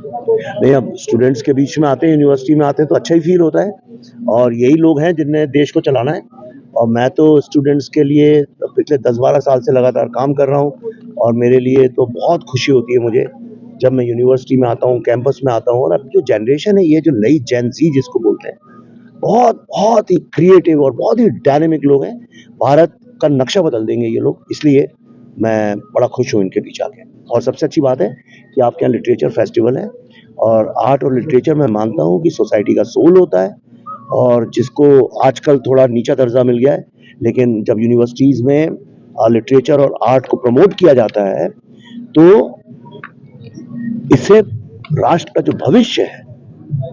नहीं, अब स्टूडेंट्स के बीच में आते हैं, यूनिवर्सिटी में आते हैं तो अच्छा ही फील होता है, और यही लोग हैं जिन्हें देश को चलाना है। और मैं तो स्टूडेंट्स के लिए पिछले 10-12 साल से लगातार काम कर रहा हूँ, और मेरे लिए तो बहुत खुशी होती है मुझे जब मैं यूनिवर्सिटी में आता हूँ, कैंपस में आता हूँ, और अब जो जनरेशन है, ये जो नई जेन ज़ी जिसको बोलते हैं, बहुत बहुत ही क्रिएटिव और बहुत ही डायनेमिक लोग हैं। भारत का नक्शा बदल देंगे ये लोग, इसलिए मैं बड़ा खुश हूँ इनके बीच आके। और सबसे अच्छी बात है कि आपके यहाँ लिटरेचर फेस्टिवल है, और आर्ट और लिटरेचर मैं मानता हूँ कि सोसाइटी का सोल होता है, और जिसको आजकल थोड़ा नीचा दर्जा मिल गया है, लेकिन जब यूनिवर्सिटीज़ में लिटरेचर और आर्ट को प्रमोट किया जाता है, तो इससे राष्ट्र का जो भविष्य है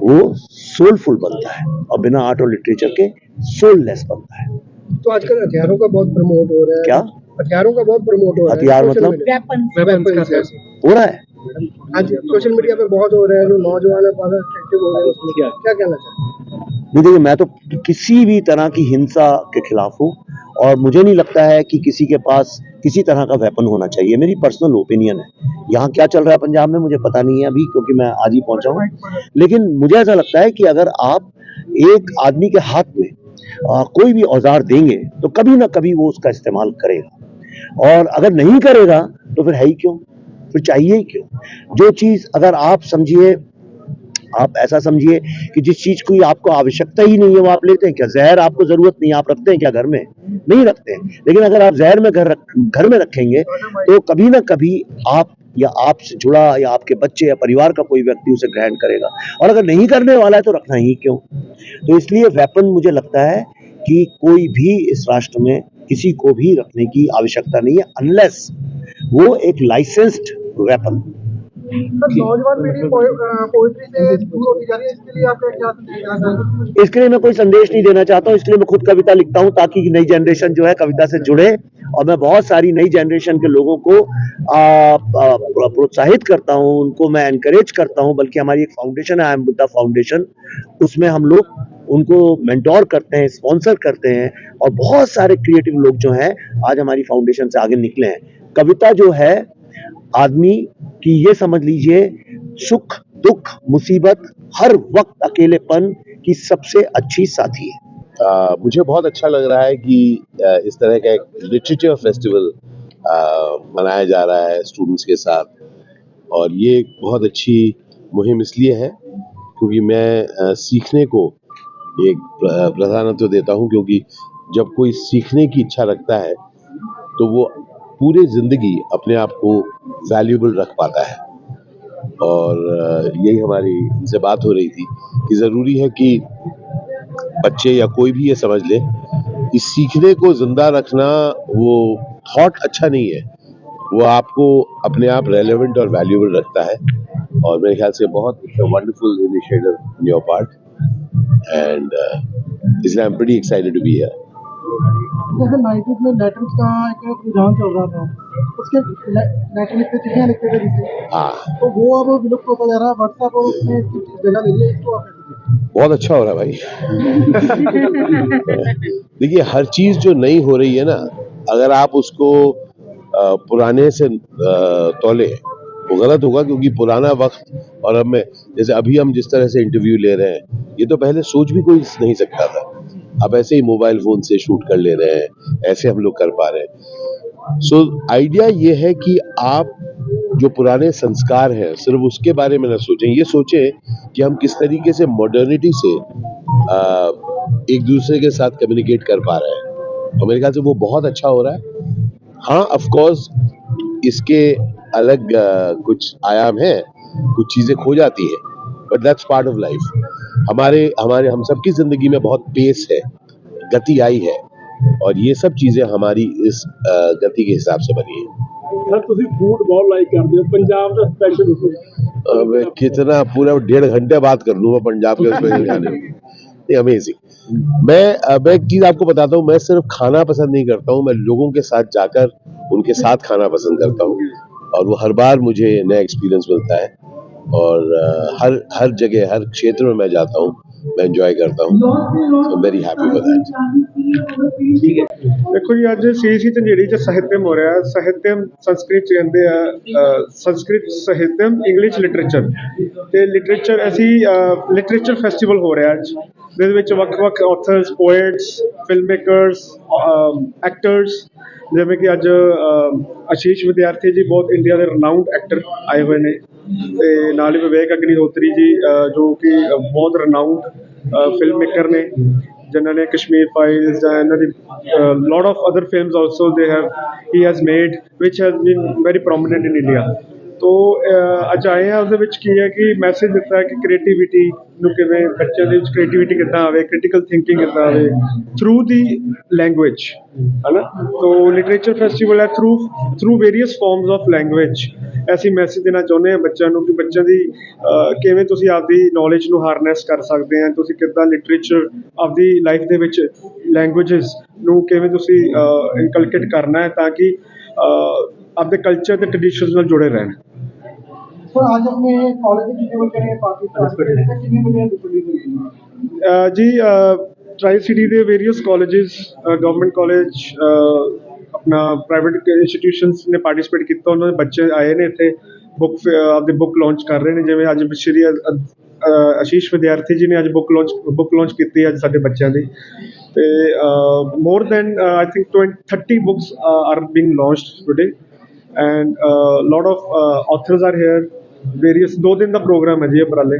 वो सोलफुल बनता है, और बिना आर्ट और लिटरेचर के सोललेस बनता है। तो आजकल हथियारों का बहुत प्रमोट हो रहा है। क्या हथियारों का बहुत प्रमोट हो रहा है? हथियार मतलब वेपन्स हो रहा है? आज सोशल मीडिया पे बहुत हो रहे हैं, जो नौजवान है बहुत एक्टिव हो रहे हैं उसमें। क्या कहना चाहते हैं? नहीं, देखिए, मैं तो किसी भी तरह की हिंसा के खिलाफ हूँ, और मुझे नहीं लगता है कि किसी के पास किसी तरह का वेपन होना चाहिए। मेरी पर्सनल ओपिनियन है। यहाँ क्या चल रहा है पंजाब में मुझे पता नहीं है अभी, क्योंकि मैं आज ही पहुंचा हूँ, लेकिन मुझे ऐसा लगता है कि अगर आप एक आदमी के हाथ में कोई भी औजार देंगे तो कभी ना कभी वो उसका इस्तेमाल करेगा, और अगर नहीं करेगा तो फिर है ही क्यों, फिर चाहिए ही क्यों। जो चीज अगर आप समझिए, आप ऐसा समझिए कि जिस चीज की आपको आवश्यकता ही नहीं है वो आप लेते हैं क्या? जहर आपको जरूरत नहीं है, आप रखते हैं क्या घर में? नहीं रखते हैं। लेकिन अगर आप जहर में घर में रखेंगे तो कभी ना कभी आप या आपसे जुड़ा या आपके बच्चे या परिवार का कोई व्यक्ति उसे ग्रहण करेगा, और अगर नहीं करने वाला है तो रखना ही क्यों। तो इसलिए वेपन मुझे लगता है कि कोई भी इस राष्ट्र में किसी को भी रखने की आवश्यकता नहीं है, अनलेस वो एक लाइसेंस्ड वेपन। नौजवान पीढ़ी पोएट्री से दूर होती जा रही है, इसके लिए आपका क्या संदेश? इसके लिए मैं कोई संदेश नहीं देना चाहता हूँ, इसलिए मैं खुद कविता लिखता हूँ ताकि नई जनरेशन जो है कविता से जुड़े, और मैं बहुत सारी नई जनरेशन के लोगों को प्रोत्साहित करता हूँ, उनको मैं एनकरेज करता हूँ। बल्कि हमारी एक फाउंडेशन है, आई एम बुद्धा फाउंडेशन, उसमें हम लोग उनको मेंटोर करते हैं, स्पॉन्सर करते हैं, और बहुत सारे क्रिएटिव लोग जो हैं आज हमारी फाउंडेशन से आगे निकले हैं। कविता जो है आदमी की, ये समझ लीजिए, सुख दुख मुसीबत हर वक्त अकेलेपन की सबसे अच्छी साथी है। मुझे बहुत अच्छा लग रहा है कि इस तरह का एक लिटरेचर फेस्टिवल मनाया जा रहा है स्टूडेंट्स के साथ, और ये एक बहुत अच्छी मुहिम इसलिए है क्योंकि मैं सीखने को एक प्राधान्य देता हूँ, क्योंकि जब कोई सीखने की इच्छा रखता है तो वो पूरी जिंदगी अपने आप को वैल्यूएबल रख पाता है। और यही हमारी इनसे बात हो रही थी कि ज़रूरी है कि बच्चे या कोई भी ये समझ ले कि सीखने को जिंदा रखना वो थॉट अच्छा नहीं है, वो आपको अपने आप रेलेवेंट और वैल्यूएबल रखता है। और मेरे ख्याल से बहुत wonderful initiative in your part, and इसलिए I am pretty excited to be here. जैसे 90s में लेटर्स का एक रुझान चल रहा था, उसके लेटर लिखते, चिट्ठियां लिखते थे जिसे, हाँ, तो वो अब विलुप्त होता जा रहा है। व्हाट्सएप और उसमें जगह ले रही है, इसको आप बहुत अच्छा हो रहा है भाई। देखिए, हर चीज जो नई हो रही है ना, अगर आप उसको पुराने से तौले वो गलत होगा, क्योंकि पुराना वक्त और अब में, जैसे अभी हम जिस तरह से इंटरव्यू ले रहे हैं, ये तो पहले सोच भी कोई नहीं सकता था। अब ऐसे ही मोबाइल फोन से शूट कर ले रहे हैं, ऐसे हम लोग कर पा रहे हैं। सो आइडिया ये है कि आप जो पुराने संस्कार हैं सिर्फ उसके बारे में ना सोचें, ये सोचें कि हम किस तरीके से मॉडर्निटी से एक दूसरे के साथ कम्युनिकेट कर पा रहे हैं, और मेरे ख्याल से वो बहुत अच्छा हो रहा है। हाँ, ऑफ कोर्स इसके अलग कुछ आयाम हैं, कुछ चीजें खो जाती है, but that's part of life. हमारे हमारे हम सबकी जिंदगी में बहुत पेस है, गति आई है, और ये सब चीजें हमारी इस गति के हिसाब से बनी है। सर ਤੁਸੀਂ फूड बहुत लाइक करते हो, पंजाब का स्पेशल मैं कितना पूरा 1.5 घंटे बात कर लूंगा पंजाब के स्पेशल खाने में। अमेजिंग। मैं एक चीज आपको बताता हूँ, मैं सिर्फ खाना पसंद नहीं करता हूँ, मैं लोगों के साथ जाकर उनके साथ खाना पसंद करता हूँ, और वो हर बार मुझे नया एक्सपीरियंस मिलता है। और हर जगह, हर क्षेत्र में मैं जाता हूँ, मैं एंजॉय करता हूँ, वेरी हैप्पी फॉर दैट। ਦੇਖੋ ਜੀ ਅੱਜ ਸੀਸੀ ਝੰਜੇੜੀ ਚ ਸਾਹਿਤਮ ਹੋ ਰਿਹਾ। ਸਾਹਿਤਮ ਸੰਸਕ੍ਰਿਤ ਚ ਕਹਿੰਦੇ ਆ, ਸੰਸਕ੍ਰਿਤ ਸਾਹਿਤਮ ਇੰਗਲਿਸ਼ ਲਿਟਰੇਚਰ ਤੇ ਲਿਟਰੇਚਰ ਅਸੀਂ ਲਿਟਰੇਚਰ ਫੈਸਟੀਵਲ ਹੋ ਰਿਹਾ ਅੱਜ, ਜਿਹਦੇ ਵਿੱਚ ਵੱਖ-ਵੱਖ authors, poets, film makers, actors, ਜਿਵੇਂ ਕਿ ਅੱਜ ਆਸ਼ੀਸ਼ ਵਿਦਿਆਰਥੀ ਜੀ ਬਹੁਤ ਇੰਡੀਆ ਦੇ ਰਨਾਊਂਡ ਐਕਟਰ ਆਏ ਹੋਏ ਨੇ, ਤੇ ਨਾਲ ਹੀ ਵਿਵੇਕ ਅਗਨੀਹੋਤਰੀ ਜੀ ਜੋ ਕਿ ਬਹੁਤ ਰਨਾਊਂਡ ਫਿਲਮ ਮੇਕਰ ਨੇ, ਜਿਨ੍ਹਾਂ ਨੇ ਕਸ਼ਮੀਰ ਫਾਈਲਸ ਜਾਂ ਇਹਨਾਂ ਦੀ lot of other films also he has made which has been very prominent in India। ਤੋ ਅੱਜ ਆਏ ਆ, ਉਹਦੇ ਵਿੱਚ ਕੀ ਹੈ ਕਿ ਮੈਸੇਜ ਦਿੱਤਾ ਹੈ ਕਿ ਕ੍ਰੀਏਟੀਵਿਟੀ ਨੂੰ ਕਿਵੇਂ ਬੱਚਿਆਂ ਦੇ ਵਿੱਚ ਕ੍ਰੀਏਟੀਵਿਟੀ ਕਿੱਦਾਂ ਆਵੇ, ਕ੍ਰਿਟੀਕਲ ਥਿੰਕਿੰਗ ਕਿੱਦਾਂ ਆਵੇ ਥਰੂ ਦੀ ਲੈਂਗੁਏਜ, ਹੈ ਨਾ। ਤੋ ਲਿਟਰੇਚਰ ਫੈਸਟੀਵਲ ਹੈ through various farms of language. ਅਸੀਂ ਮੈਸੇਜ ਦੇਣਾ ਚਾਹੁੰਦੇ ਹਾਂ ਬੱਚਿਆਂ ਨੂੰ ਕਿ ਬੱਚਿਆਂ ਦੀ ਕਿਵੇਂ ਤੁਸੀਂ ਆਪਦੀ ਨੌਲੇਜ ਨੂੰ ਹਾਰਨੈਸ ਕਰ ਸਕਦੇ ਆ, ਤੁਸੀਂ ਕਿੱਦਾਂ ਲਿਟਰੇਚਰ ਆਪਦੀ ਲਾਈਫ ਦੇ ਵਿੱਚ ਲੈਂਗੁਏਜਸ ਨੂੰ ਕਿਵੇਂ ਤੁਸੀਂ ਇਨਕਲਕੇਟ ਕਰਨਾ ਹੈ ਤਾਂ ਕਿ ਆਪਦੇ ਕਲਚਰ ਤੇ ਟ੍ਰੈਡੀਸ਼ਨਸ ਨਾਲ ਜੁੜੇ ਰਹਿਣ। सर आज अपने कॉलेज में कितने बच्चे ने पार्टिसिपेट किया, कितने बच्चे ने ਜੀ ਟਰਾਈ ਸਿਟੀ ਦੇ ਵੇਰੀਅਸ ਕਾਲਜਿਸ, ਗਵਰਨਮੈਂਟ ਕਾਲਜ, ਆਪਣਾ ਪ੍ਰਾਈਵੇਟ ਇੰਸਟੀਟਿਊਸ਼ਨਸ ਨੇ ਪਾਰਟਿਸਿਪੇਟ ਕੀਤਾ। ਉਹਨਾਂ ਦੇ ਬੱਚੇ ਆਏ ਨੇ ਇੱਥੇ ਆਪਦੀ ਬੁੱਕ ਲਾਂਚ ਕਰ ਰਹੇ ਨੇ, ਜਿਵੇਂ ਅੱਜ ਸ਼੍ਰੀ ਆਸ਼ੀਸ਼ ਵਿਦਿਆਰਥੀ ਜੀ ਨੇ ਅੱਜ ਬੁੱਕ ਲਾਂਚ ਕੀਤੀ ਅੱਜ ਸਾਡੇ ਬੱਚਿਆਂ ਦੀ, ਤੇ more than I think 30 books are being launched today and lot of authors are here. Various 2 ਦਿਨ ਦਾ ਪ੍ਰੋਗਰਾਮ ਹੈ ਜੀ ਇਹ ਉਪਰਾਲੇ,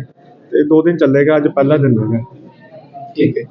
ਤੇ 2 ਦਿਨ ਚੱਲੇਗਾ, ਅੱਜ ਪਹਿਲਾ ਦਿਨ ਹੈਗਾ। ठीक है।